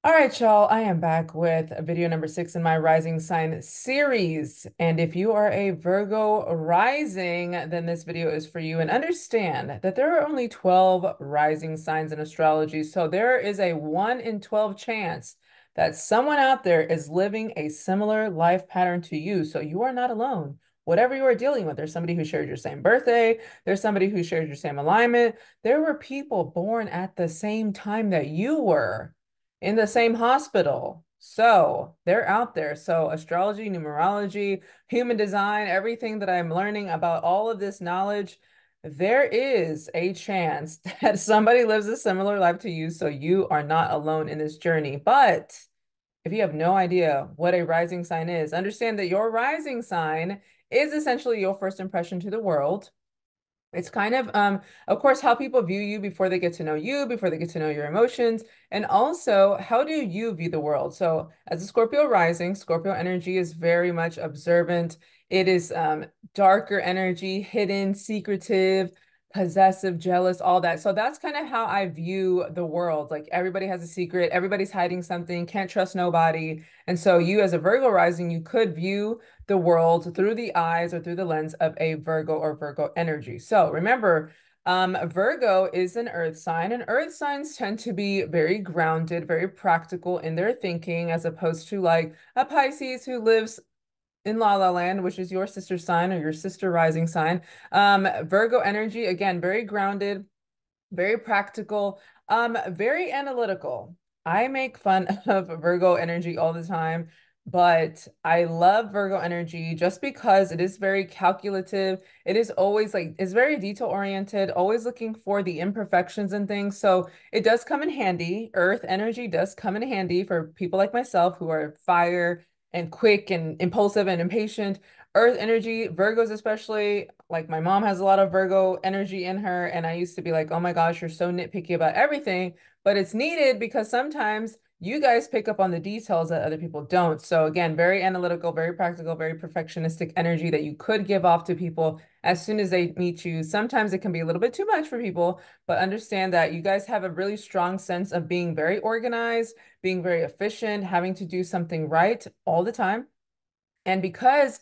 All right, y'all, I am back with video number 6 in my rising sign series. And if you are a Virgo rising, then this video is for you. And understand that there are only 12 rising signs in astrology. So there is a 1 in 12 chance that someone out there is living a similar life pattern to you. So you are not alone. Whatever you are dealing with, there's somebody who shared your same birthday, there's somebody who shared your same alignment. There were people born at the same time that you were in the same hospital. So they're out there. So astrology, numerology, human design, everything that I'm learning about all of this knowledge, there is a chance that somebody lives a similar life to you. So you are not alone in this journey. But if you have no idea what a rising sign is, understand that your rising sign is essentially your first impression to the world. It's kind of course, how people view you before they get to know you, before they get to know your emotions, and also how do you view the world? So, as a Scorpio rising, Scorpio energy is very much observant. It is darker energy, hidden, secretive, possessive, jealous, all that. So that's kind of how I view the world. Like everybody has a secret, everybody's hiding something, can't trust nobody. And so you as a Virgo rising, you could view the world through the eyes or through the lens of a Virgo or Virgo energy. So remember, Virgo is an earth sign, and earth signs tend to be very grounded, very practical in their thinking, as opposed to like a Pisces who lives in La La Land, which is your sister sign or your sister rising sign. Virgo energy, again, very grounded, very practical, very analytical. I make fun of Virgo energy all the time, but I love Virgo energy just because it is very calculative. It is always like, it's very detail oriented, always looking for the imperfections and things. So it does come in handy. Earth energy does come in handy for people like myself who are fire and quick and impulsive and impatient. Earth energy, Virgos especially, like my mom has a lot of Virgo energy in her, and I used to be like, oh my gosh, you're so nitpicky about everything, but it's needed because sometimes you guys pick up on the details that other people don't. So again, very analytical, very practical, very perfectionistic energy that you could give off to people as soon as they meet you. Sometimes it can be a little bit too much for people, but understand that you guys have a really strong sense of being very organized, being very efficient, having to do something right all the time. And because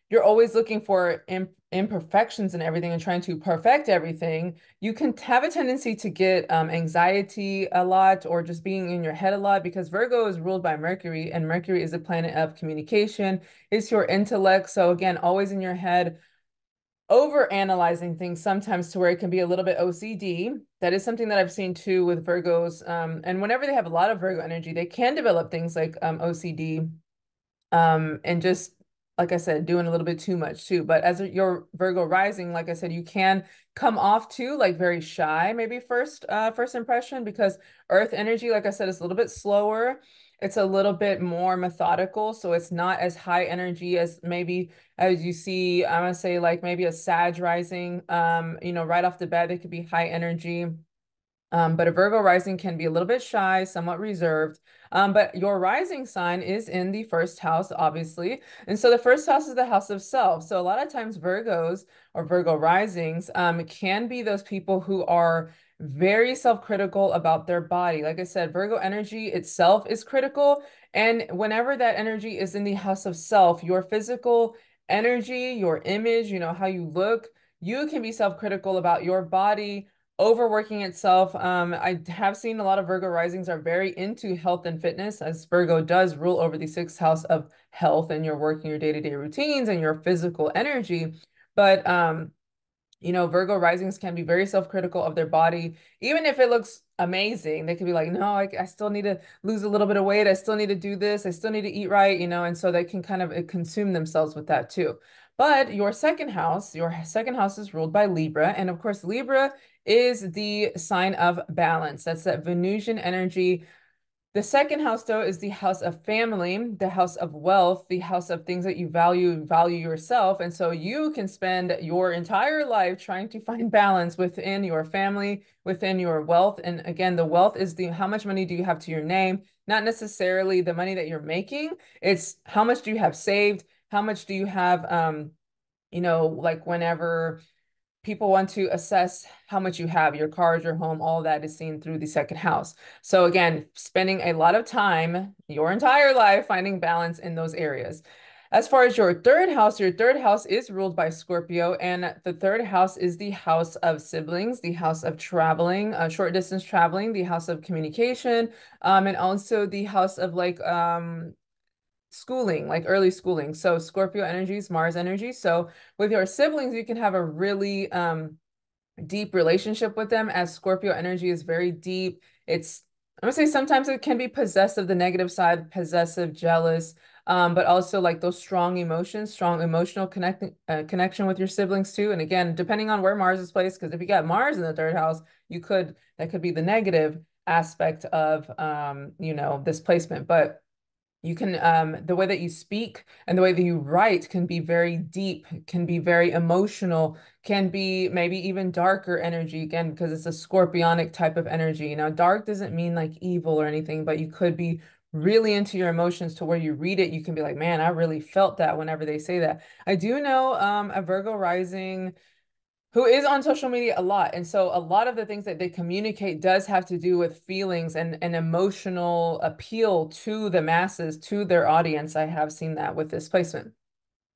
you're always looking for imperfections and everything and trying to perfect everything, you can have a tendency to get anxiety a lot or just being in your head a lot because Virgo is ruled by Mercury, and Mercury is a planet of communication. It's your intellect. So again, always in your head, over analyzing things sometimes to where it can be a little bit OCD. That is something that I've seen too with Virgos. And whenever they have a lot of Virgo energy, they can develop things like OCD, and just like I said, doing a little bit too much too. But as your Virgo rising, like I said, you can come off too like very shy, maybe first impression, because Earth energy, like I said, is a little bit slower. It's a little bit more methodical, so it's not as high energy as maybe as you see. I'm gonna say like maybe a Sag rising. Right off the bat, it could be high energy. But a Virgo rising can be a little bit shy, somewhat reserved. But your rising sign is in the first house, obviously. And so the first house is the house of self. So a lot of times Virgos or Virgo risings can be those people who are very self-critical about their body. Like I said, Virgo energy itself is critical. And whenever that energy is in the house of self, your physical energy, your image, how you look, you can be self-critical about your body overworking itself. I have seen a lot of Virgo risings are very into health and fitness, as Virgo does rule over the sixth house of health and your working your day-to-day routines and your physical energy. But Virgo risings can be very self-critical of their body, even if it looks amazing. They could be like, no, I still need to lose a little bit of weight. I still need to do this. I still need to eat right, and so they can kind of consume themselves with that too. But your second house is ruled by Libra. And of course, Libra is the sign of balance. That's that Venusian energy. The second house, though, is the house of family, the house of wealth, the house of things that you value yourself. And so you can spend your entire life trying to find balance within your family, within your wealth. And again, the wealth is the how much money do you have to your name, not necessarily the money that you're making. It's how much do you have saved? How much do you have, like whenever people want to assess how much you have, your cars, your home, all that is seen through the second house. So again, spending a lot of time, your entire life, finding balance in those areas. As far as your third house is ruled by Scorpio, and the third house is the house of siblings, the house of traveling, short distance traveling, the house of communication, and also the house of like schooling, like early schooling. So Scorpio energy is Mars energy. So with your siblings, you can have a really deep relationship with them, as Scorpio energy is very deep. It's, I'm gonna say sometimes it can be possessive, the negative side, possessive, jealous, but also like those strong emotions, strong emotional connection with your siblings too. And again, depending on where Mars is placed, because if you got Mars in the third house, that could be the negative aspect of this placement. But you can, the way that you speak and the way that you write can be very deep, can be very emotional, can be maybe even darker energy, again, because it's a scorpionic type of energy. Now, dark doesn't mean like evil or anything, but you could be really into your emotions to where you read it, you can be like, man, I really felt that whenever they say that. I do know a Virgo rising who is on social media a lot. And so a lot of the things that they communicate does have to do with feelings and an emotional appeal to the masses, to their audience. I have seen that with this placement.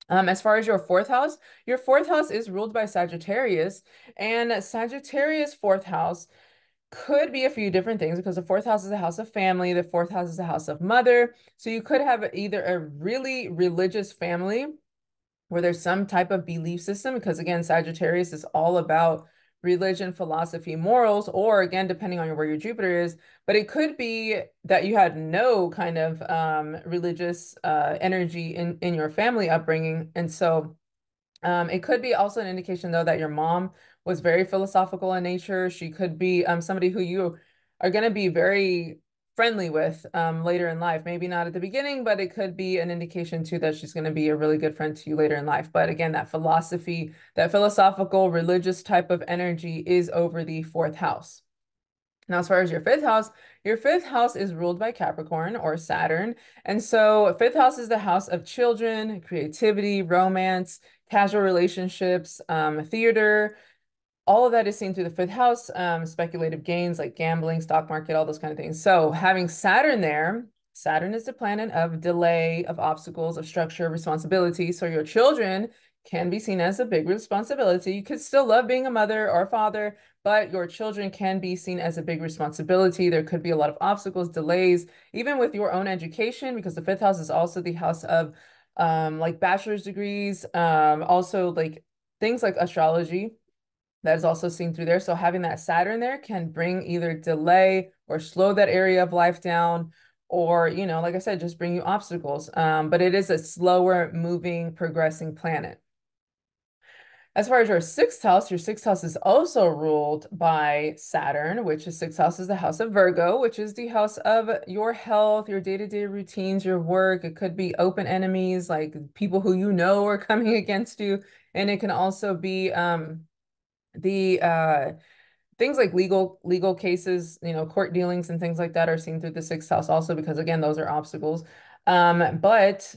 As far as your fourth house is ruled by Sagittarius, and Sagittarius fourth house could be a few different things because the fourth house is a house of family, the fourth house is a house of mother. So you could have either a really religious family where there's some type of belief system, because again, Sagittarius is all about religion, philosophy, morals, or again, depending on where your Jupiter is, but it could be that you had no kind of religious energy in your family upbringing. And so it could be also an indication, though, that your mom was very philosophical in nature. She could be somebody who you are going to be very friendly with later in life. Maybe not at the beginning, but it could be an indication, too, that she's going to be a really good friend to you later in life. But again, that philosophy, that philosophical, religious type of energy is over the fourth house. Now, as far as your fifth house is ruled by Capricorn or Saturn. And so, fifth house is the house of children, creativity, romance, casual relationships, theater, all of that is seen through the fifth house, speculative gains like gambling, stock market, all those kind of things. So having Saturn there, Saturn is the planet of delay, of obstacles, of structure, responsibility. So your children can be seen as a big responsibility. You could still love being a mother or a father, but your children can be seen as a big responsibility. There could be a lot of obstacles, delays, even with your own education, because the fifth house is also the house of like bachelor's degrees, also like things like astrology that is also seen through there. So having that Saturn there can bring either delay or slow that area of life down, or, like I said, just bring you obstacles. But it is a slower moving, progressing planet. As far as your sixth house is also ruled by Saturn, which is sixth house is the house of Virgo, which is the house of your health, your day-to-day routines, your work. It could be open enemies, like people who you know are coming against you. And it can also be the things like legal cases, court dealings and things like that are seen through the sixth house also, because again, those are obstacles. But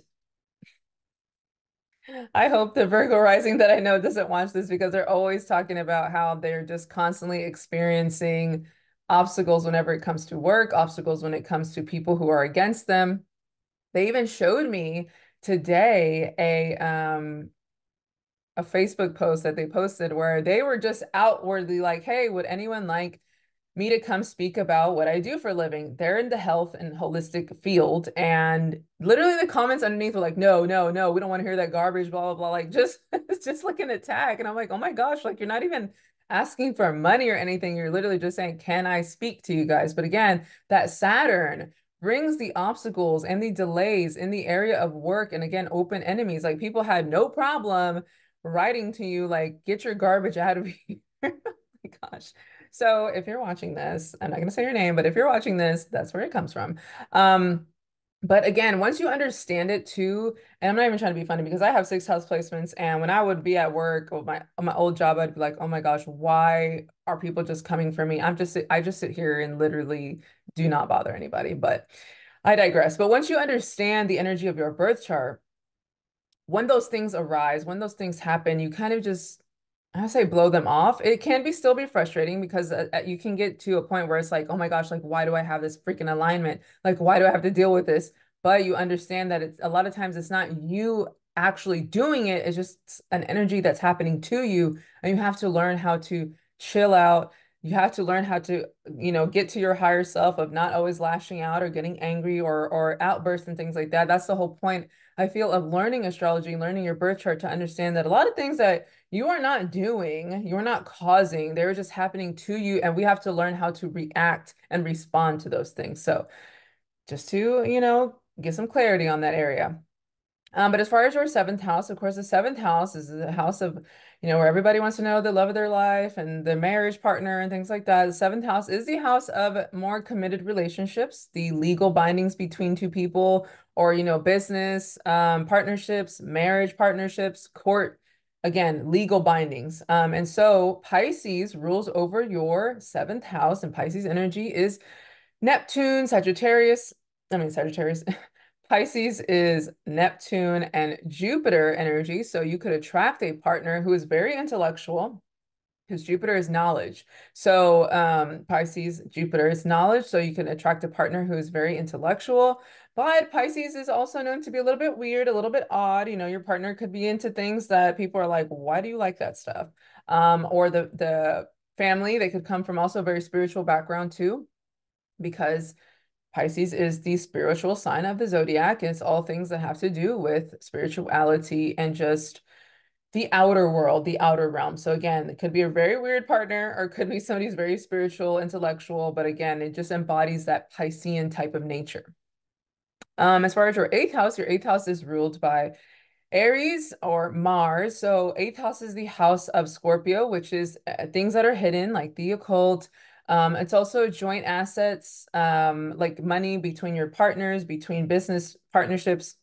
I hope the Virgo rising that I know doesn't watch this, because they're always talking about how they're just constantly experiencing obstacles whenever it comes to work, obstacles when it comes to people who are against them. They even showed me today a Facebook post that they posted where they were just outwardly like, hey, would anyone like me to come speak about what I do for a living? They're in the health and holistic field. And literally the comments underneath were like, no, no, no, we don't want to hear that garbage, blah, blah, blah. Like just it's just like an attack. And I'm like, oh my gosh, like you're not even asking for money or anything. You're literally just saying, can I speak to you guys? But again, that Saturn brings the obstacles and the delays in the area of work. And again, open enemies. Like people had no problem writing to you, like, get your garbage out of here. Oh my gosh. So if you're watching this, I'm not going to say your name, but if you're watching this, that's where it comes from. But again, once you understand it too, and I'm not even trying to be funny, because I have six house placements, and when I would be at work or my old job, I'd be like, oh my gosh, why are people just coming for me? I just sit here and literally do not bother anybody. But I digress. But once you understand the energy of your birth chart, when those things arise, when those things happen, you kind of just I say blow them off. It can be still be frustrating because you can get to a point where it's like, oh my gosh, like why do I have this freaking alignment? Like why do I have to deal with this? But you understand that it's a lot of times it's not you actually doing it, it's just an energy that's happening to you, and you have to learn how to chill out. You have to learn how to, get to your higher self of not always lashing out or getting angry or outbursts and things like that. That's the whole point, I feel, of learning astrology, learning your birth chart, to understand that a lot of things that you are not doing, you're not causing, they're just happening to you. And we have to learn how to react and respond to those things. So just to, get some clarity on that area. But as far as your seventh house, of course, the seventh house is the house of, where everybody wants to know the love of their life and the marriage partner and things like that. The seventh house is the house of more committed relationships, the legal bindings between two people, or, business, partnerships, marriage partnerships, court, again, legal bindings. And so Pisces rules over your seventh house, and Pisces energy is Neptune, Sagittarius. I mean, Sagittarius. Pisces is Neptune and Jupiter energy. So you could attract a partner who is very intellectual, whose Jupiter is knowledge. So Pisces, Jupiter is knowledge. So you can attract a partner who is very intellectual. But Pisces is also known to be a little bit weird, a little bit odd. Your partner could be into things that people are like, why do you like that stuff? Or the family, they could come from also a very spiritual background too, because Pisces is the spiritual sign of the zodiac, and it's all things that have to do with spirituality and just the outer world, the outer realm. So again, it could be a very weird partner, or it could be somebody who's very spiritual, intellectual, but again, it just embodies that Piscean type of nature. As far as your eighth house is ruled by Aries or Mars. So eighth house is the house of Scorpio, which is things that are hidden, like the occult. It's also joint assets, like money between your partners, between business partnerships.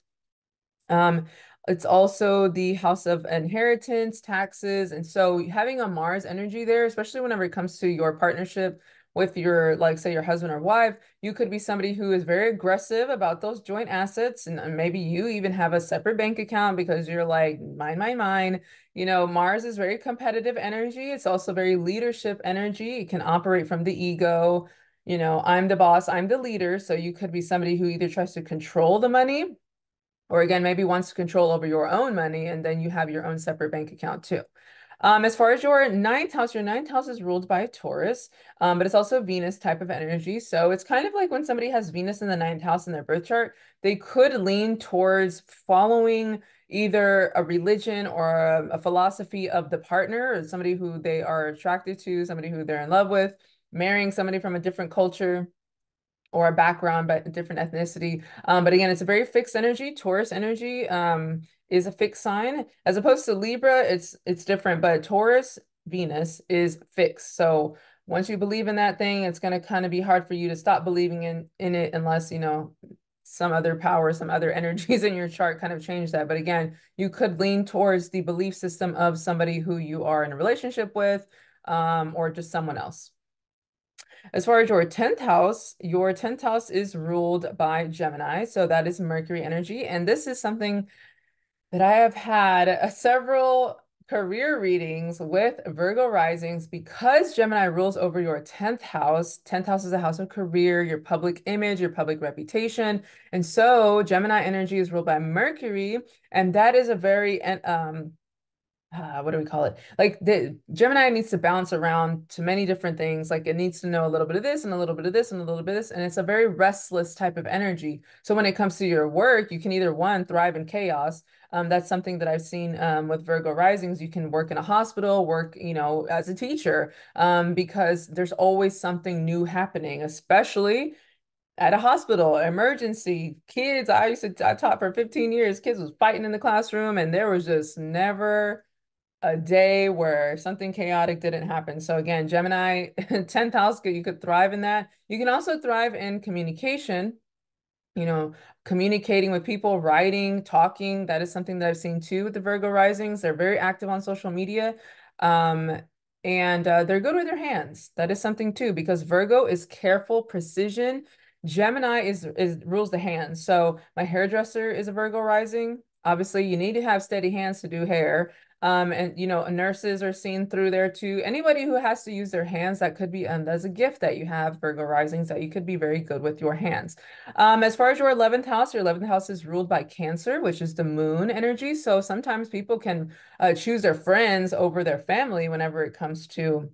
Um, it's also the house of inheritance, taxes. And so having a Mars energy there, especially whenever it comes to your partnership with your, like, say, your husband or wife, you could be somebody who is very aggressive about those joint assets. And maybe you even have a separate bank account because you're like, mine, mine, mine. Mars is very competitive energy. It's also very leadership energy. It can operate from the ego. I'm the boss, I'm the leader. So you could be somebody who either tries to control the money, or again, maybe wants control over your own money, and then you have your own separate bank account too. As far as your ninth house is ruled by Taurus, but it's also Venus type of energy. So it's kind of like when somebody has Venus in the ninth house in their birth chart, they could lean towards following either a religion or a philosophy of the partner, or somebody who they are attracted to, somebody who they're in love with, marrying somebody from a different culture or a background, but a different ethnicity. But again, it's a very fixed energy. Taurus energy is a fixed sign, as opposed to Libra. It's different, but Taurus Venus is fixed. So once you believe in that thing, it's going to kind of be hard for you to stop believing in it, unless some other power, some other energies in your chart kind of change that. But again, you could lean towards the belief system of somebody who you are in a relationship with, or just someone else. As far as your 10th house is ruled by Gemini. So that is Mercury energy. And this is something that I have had several career readings with Virgo risings, because Gemini rules over your 10th house. 10th house is a house of career, your public image, your public reputation. And so Gemini energy is ruled by Mercury. And that is a very, what do we call it? Like the Gemini needs to bounce around to many different things. Like it needs to know a little bit of this and a little bit of this and a little bit of this. And it's a very restless type of energy. So when it comes to your work, you can either one, thrive in chaos. That's something that I've seen with Virgo risings. You can work in a hospital, work, as a teacher, because there's always something new happening, especially at a hospital, emergency, kids. I taught for 15 years. Kids was fighting in the classroom, and there was just never a day where something chaotic didn't happen. So again, Gemini, 10th house, you could thrive in that. You can also thrive in communication, communicating with people, writing, talking. That is something that I've seen too with the Virgo risings. They're very active on social media. Um, and they're good with their hands. That is something too, because Virgo is careful, precision. Gemini is rules the hands. So my hairdresser is a Virgo rising. Obviously, you need to have steady hands to do hair. And nurses are seen through there too. Anybody who has to use their hands, that could be, that's a gift that you have, Virgo risings, that you could be very good with your hands. As far as your 11th house is ruled by Cancer, which is the moon energy. So sometimes people can choose their friends over their family whenever it comes to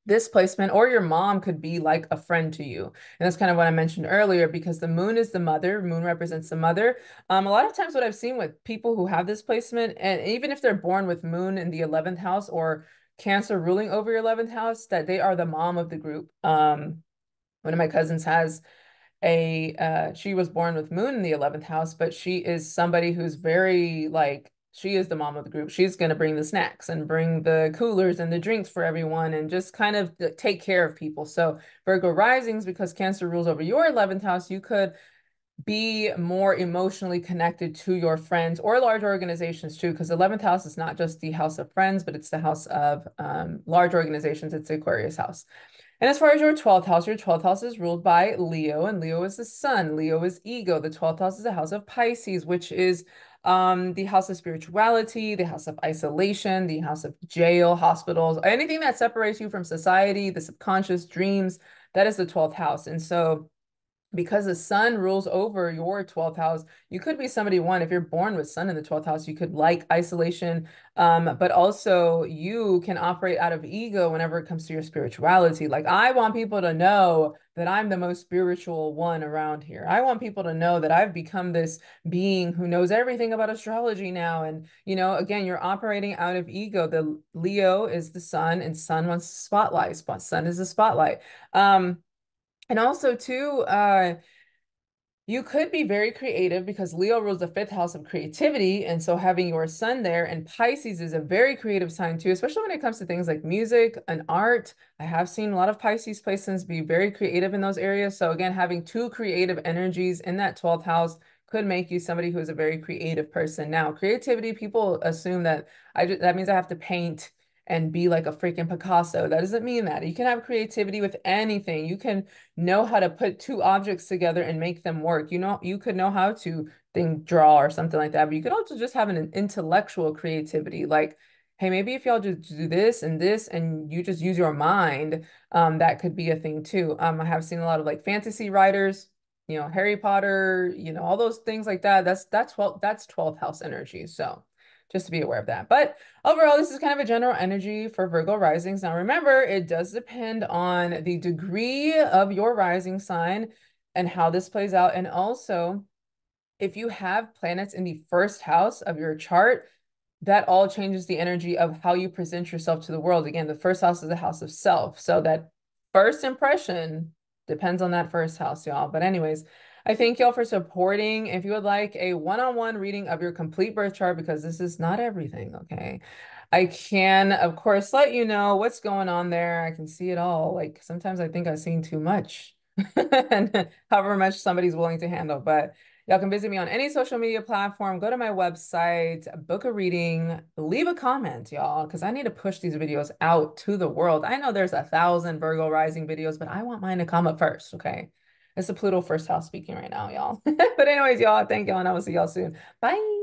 this placement, or your mom could be like a friend to you. And that's kind of what I mentioned earlier, because the moon is the mother, moon represents the mother. A lot of times what I've seen with people who have this placement, and even if they're born with moon in the 11th house or Cancer ruling over your 11th house, that they are the mom of the group. One of my cousins has she was born with moon in the 11th house, but she is somebody who's very like, she is the mom of the group. She's going to bring the snacks and bring the coolers and the drinks for everyone and just kind of take care of people. So Virgo risings, because Cancer rules over your 11th house, you could be more emotionally connected to your friends or large organizations too, because 11th house is not just the house of friends, but it's the house of large organizations. It's the Aquarius house. And as far as your 12th house is ruled by Leo, and Leo is the sun. Leo is ego. The 12th house is the house of Pisces, which is the house of spirituality, the house of isolation, the house of jail, hospitals, anything that separates you from society, the subconscious dreams, that is the 12th house. And so because the sun rules over your 12th house, you could be somebody, one, if you're born with sun in the 12th house, you could like isolation, but also you can operate out of ego whenever it comes to your spirituality. Like, I want people to know that I'm the most spiritual one around here. I want people to know that I've become this being who knows everything about astrology now. And, again, you're operating out of ego. The Leo is the sun, and sun wants spotlight. Sun is the spotlight. And also too, you could be very creative, because Leo rules the 5th house of creativity. And so having your sun there, and Pisces is a very creative sign too, especially when it comes to things like music and art. I have seen a lot of Pisces placements be very creative in those areas. So again, having two creative energies in that 12th house could make you somebody who is a very creative person. Now, creativity, people assume that that means I have to paint and be like a freaking Picasso. That doesn't mean that. You can have creativity with anything. You can know how to put two objects together and make them work. You could know how to draw or something like that, but you could also just have an intellectual creativity. Like, hey, maybe if y'all just do this and you just use your mind, that could be a thing too. I have seen a lot of like fantasy writers, Harry Potter, all those things like that. That's 12th house energy. So just to be aware of that. But overall, this is kind of a general energy for Virgo risings. Now, remember, it does depend on the degree of your rising sign and how this plays out. And also, if you have planets in the first house of your chart, that all changes the energy of how you present yourself to the world. Again, the first house is the house of self. So that first impression depends on that first house, y'all. But anyways, I thank y'all for supporting. If you would like a one-on-one reading of your complete birth chart, because this is not everything, okay? I can, of course, let you know what's going on there. I can see it all. Like, sometimes I think I've seen too much, and however much somebody's willing to handle. But y'all can visit me on any social media platform, go to my website, book a reading, leave a comment, y'all, because I need to push these videos out to the world. I know there's 1,000 Virgo rising videos, but I want mine to come up first, okay? It's the Pluto first house speaking right now, y'all. But anyways, y'all, thank y'all, and I will see y'all soon. Bye.